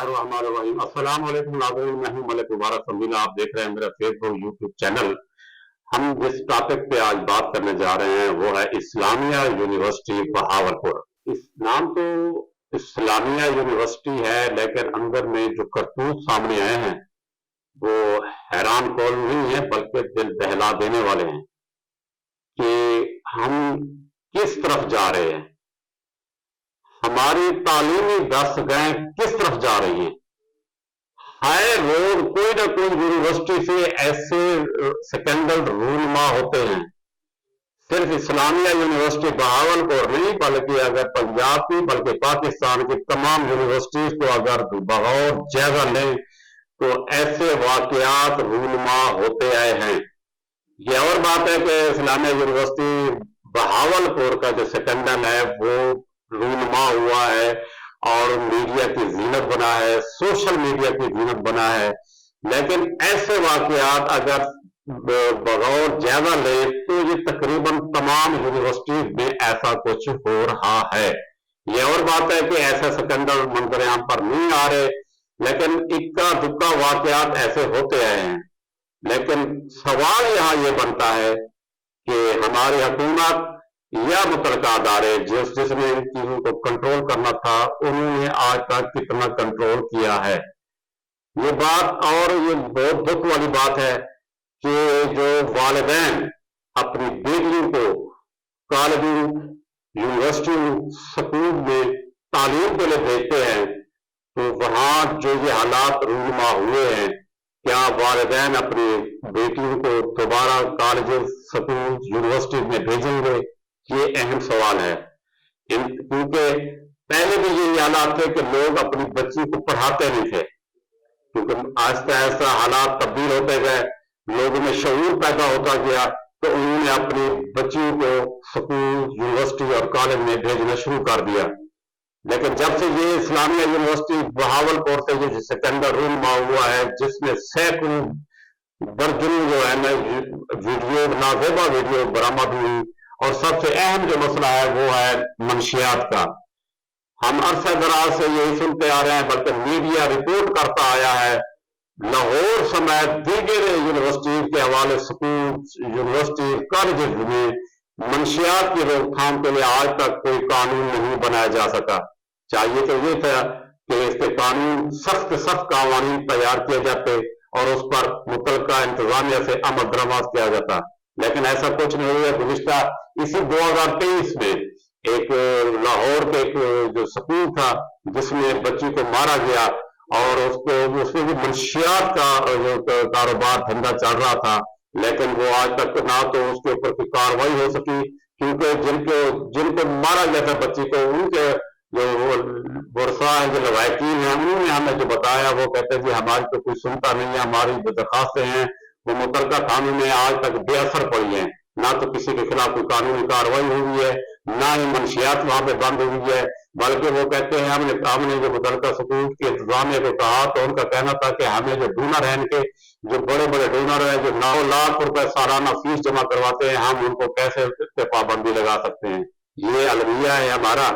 अस्सलाम वालेकुम नाज़रीन, मैं हूं मलिक मुबारक समीना। आप देख रहे हैं मेरा फेसबुक यूट्यूब चैनल। हम जिस टॉपिक पे आज बात करने जा रहे हैं वो है इस्लामिया यूनिवर्सिटी बहावलपुर। इस नाम तो इस्लामिया यूनिवर्सिटी है, लेकिन अंदर में जो करतूत सामने आए हैं वो हैरान कौन नहीं है बल्कि दिल दहला देने वाले हैं कि हम किस तरफ जा रहे हैं, हमारी तालीमी दस्तगाहें किस तरफ जा रही हैं। हाय रोज कोई ना कोई यूनिवर्सिटी से ऐसे स्कैंडल रूनुमा होते हैं। सिर्फ इस्लामिया यूनिवर्सिटी बहावलपुर नहीं बल्कि अगर पंजाब की बल्कि पाकिस्तान की तमाम यूनिवर्सिटीज को अगर बगौर जायजा लें तो ऐसे वाकयात रूनुमा होते आए हैं। ये और बात है कि इस्लामिया यूनिवर्सिटी बहावलपुर का जो स्कैंडल है वो रूनुमा हुआ है और मीडिया की जीनत बना है, सोशल मीडिया की जीनत बना है। लेकिन ऐसे वाकयात अगर बगौर जायजा ले तो ये तकरीबन तमाम यूनिवर्सिटीज में ऐसा कुछ हो रहा है। ये और बात है कि ऐसे स्कैंडल मंजर आम पर नहीं आ रहे, लेकिन इक्का दुक्का वाकयात ऐसे होते आए हैं। लेकिन सवाल यहाँ ये बनता है कि हमारी हुकूमत या मुतलका अदारे जिसने इन चीजों को कंट्रोल करना था उन्होंने आज तक कितना कंट्रोल किया है। ये बात और ये बहुत दुख वाली बात है कि जो वालिदैन अपनी बेटियों को कॉलेजों, यूनिवर्सिटियों, स्कूल में तालीम के लिए भेजते हैं तो वहां जो ये हालात रूनुमा हुए हैं, क्या वालिदैन अपनी बेटियों को दोबारा कॉलेज, स्कूल, यूनिवर्सिटी में भेजेंगे? ये अहम सवाल है, क्योंकि पहले भी ये हालात थे कि लोग अपनी बच्ची को पढ़ाते नहीं थे, क्योंकि आहिस्ता आहिस्ता हालात तब्दील होते गए, लोगों में शऊर पैदा होता गया, तो उन्होंने अपनी बच्चियों को स्कूल, यूनिवर्सिटी और कॉलेज में भेजना शुरू कर दिया। लेकिन जब से ये इस्लामिया यूनिवर्सिटी बहावलपुर से जो स्कैंडल रूनुमा हुआ है, जिसमें सैकड़ों दर्जनों जो है ना वीडियो, नाजेबा वीडियो बरामद हुई, और सबसे अहम जो मसला है वो है मंशियात का। हम अरसा दराज से यही सुनते आ रहे हैं, बल्कि मीडिया रिपोर्ट करता आया है, लाहौर समेत दीगर यूनिवर्सिटी के हवाले स्कूल, यूनिवर्सिटी, कॉलेज में मंशियात की रोकथाम के लिए आज तक कोई कानून नहीं बनाया जा सका। चाहिए तो ये था कि इसके कानून सख्त कानून तैयार किए जाते और उस पर मुतलका इंतजामिया से अमल दरामद किया जाता, लेकिन ऐसा कुछ नहीं हुआ। गुज़िश्ता इसी 2023 में एक लाहौर के एक जो स्कूल था जिसमें बच्ची को मारा गया और उसमें भी मंशियात का जो कारोबार धंधा चल रहा था, लेकिन वो आज तक ना तो उसके ऊपर कोई कार्रवाई हो सकी, क्योंकि जिनको मारा गया था बच्ची को, उनके जो वर्षा है, जो लवाकिन है, उन्होंने हमें जो बताया वो कहते हैं कि हमारी तो कोई सुनता नहीं है, हमारी जो दरखास्तें हैं वो मुतलका कानून में आज तक बेअसर पड़ी है। ना तो किसी के खिलाफ कोई कानूनी कार्रवाई हुई है, ना ही मंशियात वहां पे बंद हुई है, बल्कि वो कहते हैं हमने जो मुतलका स्कूल के इंतजामिया को कहा तो उनका कहना था कि हमें जो डोनर है, इनके जो बड़े बड़े डोनर है जो 9 लाख रुपए सालाना फीस जमा करवाते हैं, हम उनको कैसे पाबंदी लगा सकते हैं। ये अलमिया है हमारा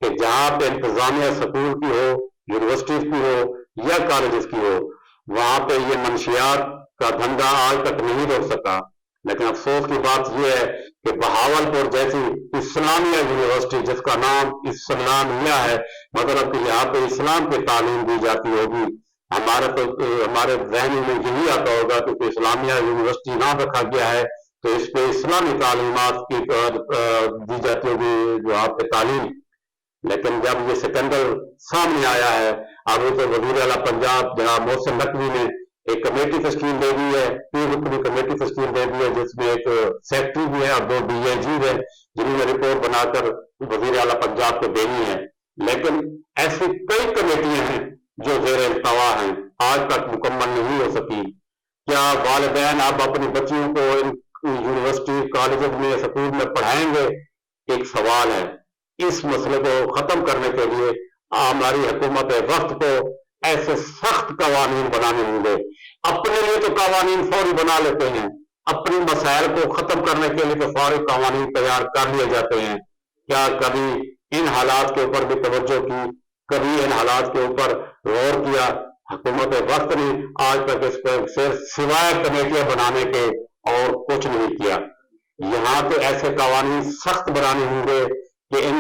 कि जहां पे इंतजामिया स्कूल की हो, यूनिवर्सिटीज की हो या कॉलेज की हो, वहां पे ये मंशियात का धंधा आज तक नहीं रोक सका। लेकिन अफसोस की बात यह है कि बहावलपुर जैसी इस्लामिया यूनिवर्सिटी, जिसका नाम इस्लामिया है, मतलब कि यहाँ पे इस्लाम की तालीम दी जाती होगी, हमारे जहन में यही आता होगा कि इस्लामिया यूनिवर्सिटी नाम रखा गया है तो इस पे इस्लामी तालीमात की दी जाती होगी जो यहाँ पे तालीम। लेकिन जब ये स्कैंडल सामने आया है, अभी तो वज़ीर आला पंजाब जनाब मोहसिन नकवी ने एक कमेटी तश्कील दे दी है, 3 रुकनी कमेटी तश्कील दे दी है, जिसमें एक सेक्रेटरी भी है और 2 DIG है, जिन्होंने रिपोर्ट बनाकर वज़ीर आला पंजाब को देनी है। लेकिन ऐसी कई कमेटियां हैं जो ज़ेर इल्तवा हैं, आज तक मुकम्मल नहीं हो सकी। क्या वालिदैन अब अपनी बच्चियों को यूनिवर्सिटी, कॉलेज में, स्कूल में पढ़ाएंगे? एक सवाल है। इस मसले को खत्म करने के लिए हमारी हुकूमत वक्त को ऐसे सख्त कवानीन बनाने होंगे। अपने लिए तो कवानीन फौरी बना लेते हैं, अपने मसाइल को खत्म करने के लिए तो फौरी कवानीन तैयार कर लिए जाते हैं। क्या कभी इन हालात के ऊपर भी तवज्जो की, कभी इन हालात के ऊपर غور کیا, حکومت وقت نے آج تک اس پر سوائے کمیٹیاں بنانے کے اور کچھ نہیں کیا. یہاں تو ایسے قوانین سخت بنانے ہوں گے کہ ان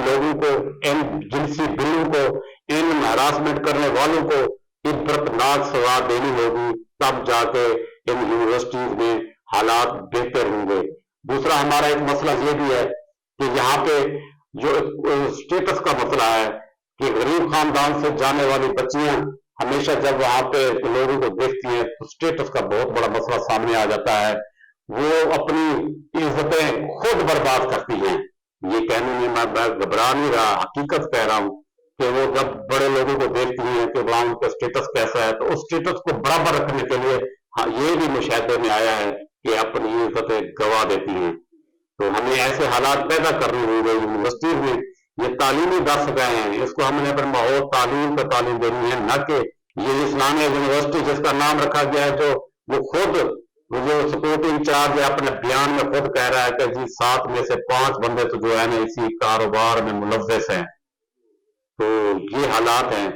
لوگوں کو, ان جنسی بلوں کو, ان ہراسمنٹ کرنے والوں کو عبرتناک سزا دینی ہوگی, تب جا کے ان یونیورسٹیز میں حالات بہتر ہوں گے. دوسرا ہمارا ایک مسئلہ یہ بھی ہے کہ یہاں پہ جو اسٹیٹس کا مسئلہ ہے کہ غریب خاندان سے جانے والی بچیاں ہمیشہ جب وہاں پہ لوگوں کو دیکھتی ہیں تو اسٹیٹس کا بہت بڑا مسئلہ سامنے آ جاتا ہے. وہ اپنی عزتیں خود برباد کرتی ہیں. یہ کہنے میں میں گھبرا نہیں رہا, حقیقت کہہ رہا ہوں کہ وہ جب بڑے لوگوں کو دیکھتی ہیں کہ وہاں ان کا اسٹیٹس کیسا ہے تو اس اسٹیٹس کو برابر رکھنے کے لیے یہ بھی مشاہدے میں آیا ہے کہ اپنی عزتیں گوا دیتی ہیں. تو ہمیں ایسے حالات پیدا کرنے ہوں گے یونیورسٹیز میں. یہ تعلیمی دس گئے ہیں, اس کو ہم نے اپنے ماحول تعلیم پہ تعلیم دینی ہے, نہ کہ یہ اسلامیہ یونیورسٹی جس کا نام رکھا گیا ہے جو وہ خود جو سکیورٹی انچارج اپنے بیان میں خود کہہ رہا ہے کہ جی 7 میں سے 5 بندے تو جو ہے نا اسی کاروبار میں ملوث ہیں. تو یہ حالات ہیں.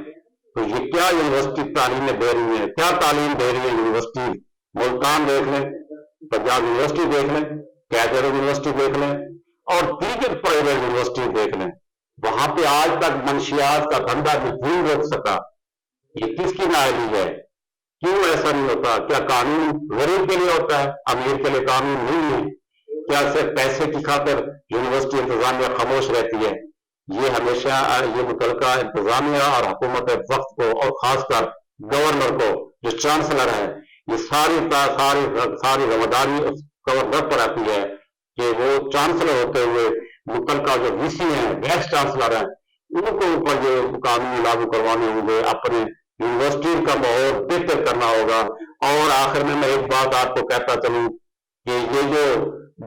تو یہ کیا یونیورسٹی تعلیمیں دے رہی ہیں, کیا تعلیم دے رہی ہے یونیورسٹی. ملتان دیکھ لیں, پنجاب یونیورسٹی دیکھ لیں, قیصر یونیورسٹی دیکھ لیں اور دیگر پرائیویٹ یونیورسٹی دیکھ لیں. وہاں پہ آج تک منشیات کا دھندا نہیں روک سکا. یہ کس کی نااہلی ہے؟ کیوں ایسا نہیں ہوتا؟ کیا قانون غریب کے لیے ہوتا ہے, امیر کے لیے قانون نہیں ہے؟ کیا صرف پیسے کی خاطر یونیورسٹی انتظامیہ خاموش رہتی ہے؟ یہ ہمیشہ یہ متعلقہ انتظامیہ اور حکومت وقت کو اور خاص کر گورنر کو جو چانسلر ہے, یہ ساری ذمہ داری اس گورنر پر آتی ہے کہ وہ چانسلر ہوتے ہوئے متعلقہ جو وی سی ہیں, وائس چانسلر ہیں, ان کو اوپر جو قانون لاگو کروانے ہوں گے, اپنے یونیورسٹی کا ماحول بہتر کرنا ہوگا. اور آخر میں ایک بات آپ کو کہتا چلوں کہ یہ جو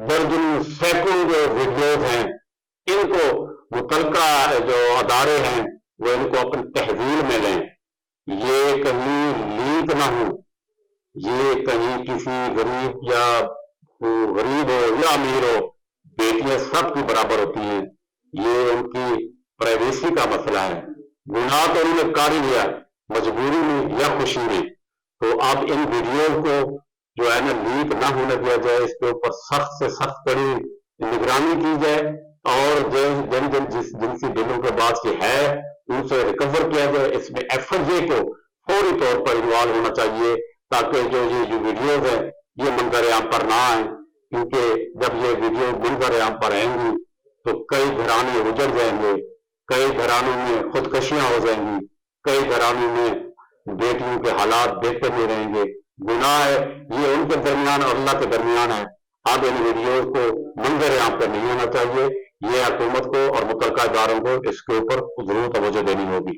درجن سینکڑوں جو ویڈیوز ہیں ان کو متعلقہ جو ادارے ہیں وہ ان کو اپنی تحویل میں لیں. یہ کہیں لیک نہ ہو, یہ کہیں کسی غریب یا غریب ہو یا امیر ہو, بیٹیاں سب کی برابر ہوتی ہیں. یہ ان کی پرائیویسی کا مسئلہ ہے. گناہ تو انہوں نے کر لیا مجبوری میں یا خوشی میں. تو اب ان ویڈیوز کو جو ہے نا لیک نہ ہونے دیا جائے, اس کے اوپر سخت سے سخت کڑی نگرانی کی جائے اور جنسی بلوں کے بعد کی ہے ان سے ریکور کیا جائے. اس میں ایف ایل اے کو فوری طور پر انوالو ہونا چاہیے تاکہ جو یہ ویڈیوز ہیں یہ منظر عام پر نہ آئیں, کیونکہ جب یہ ویڈیو منظر عام پر آئیں گی تو کئی گھرانے اجڑ جائیں گے, کئی گھرانوں میں خودکشیاں ہو جائیں گی, کئی گھرانوں میں بیٹیوں کے حالات بہتر نہیں رہیں گے. گناہ ہے یہ ان کے درمیان اور اللہ کے درمیان ہے. اب ان ویڈیوز کو منظر عام پر نہیں ہونا چاہیے. یہ حکومت کو اور متعلقہ اداروں کو اس کے اوپر ضرور توجہ دینی ہوگی.